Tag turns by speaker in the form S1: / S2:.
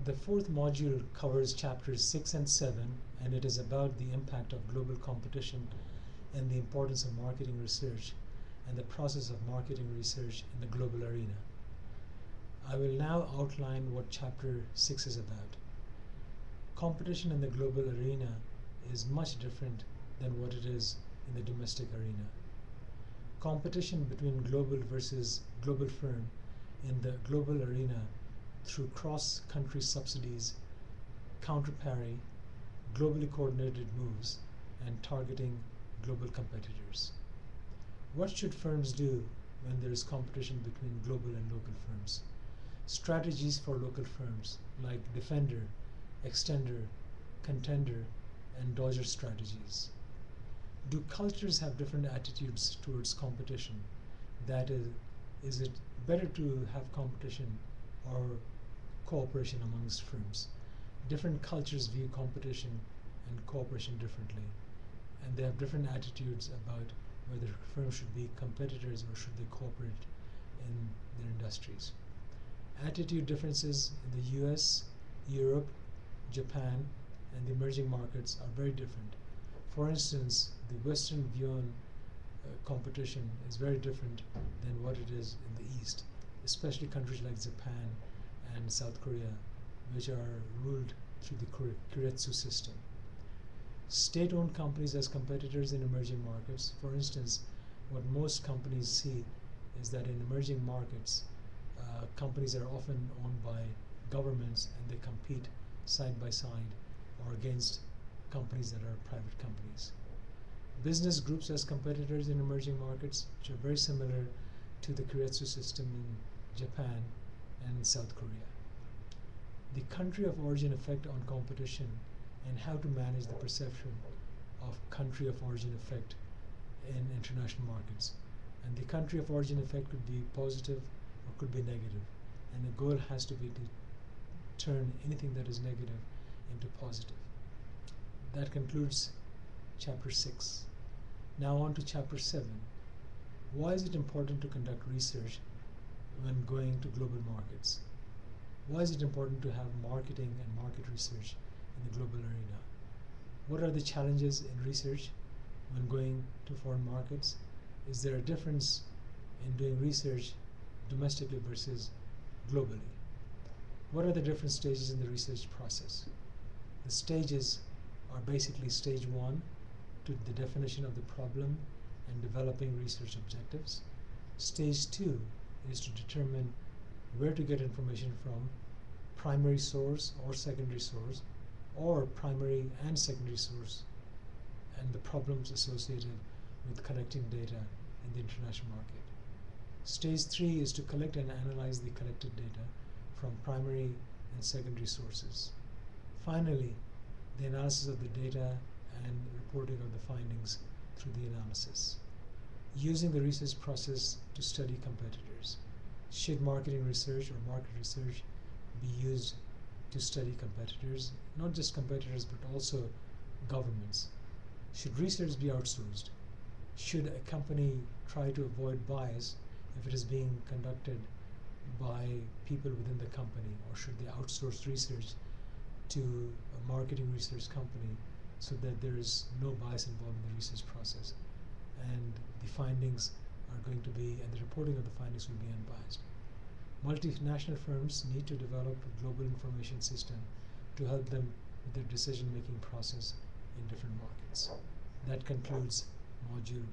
S1: The fourth module covers chapters 6 and 7, and it is about the impact of global competition and the importance of marketing research and the process of marketing research in the global arena. I will now outline what chapter 6 is about. Competition in the global arena is much different than what it is in the domestic arena. Competition between global versus global firm in the global arena through cross-country subsidies, counter-parry, globally coordinated moves, and targeting global competitors. What should firms do when there is competition between global and local firms? Strategies for local firms like defender, extender, contender, and dodger strategies. Do cultures have different attitudes towards competition? That is it better to have competition or cooperation amongst firms? Different cultures view competition and cooperation differently, and they have different attitudes about whether firms should be competitors or should they cooperate in their industries. Attitude differences in the US, Europe, Japan, and the emerging markets are very different. For instance, the Western view on competition is very different than what it is in the East, especially countries like Japan and South Korea, which are ruled through the Keiretsu system. State-owned companies as competitors in emerging markets. For instance, what most companies see is that in emerging markets, companies are often owned by governments and they compete side by side or against companies that are private companies. Business groups as competitors in emerging markets, which are very similar to the Keiretsu system in Japan and South Korea. The country of origin effect on competition and how to manage the perception of country of origin effect in international markets. And the country of origin effect could be positive or could be negative. And the goal has to be to turn anything that is negative into positive. That concludes chapter 6. Now on to chapter 7. Why is it important to conduct research when going to global markets? Why is it important to have marketing and market research in the global arena? What are the challenges in research when going to foreign markets? Is there a difference in doing research domestically versus globally? What are the different stages in the research process? The stages are basically stage 1, to the definition of the problem and developing research objectives. Stage 2 is to determine where to get information from, primary source or secondary source, or primary and secondary source, and the problems associated with collecting data in the international market. Stage 3 is to collect and analyze the collected data from primary and secondary sources. Finally, the analysis of the data and reporting of the findings through the analysis. Using the research process to study competitors. Should marketing research or market research be used to study competitors? Not just competitors, but also governments. Should research be outsourced? Should a company try to avoid bias if it is being conducted by people within the company, or should they outsource research to a marketing research company so that there is no bias involved in the research process and the findings are going to be, and the reporting of the findings will be unbiased? Multinational firms need to develop a global information system to help them with their decision-making process in different markets. That concludes module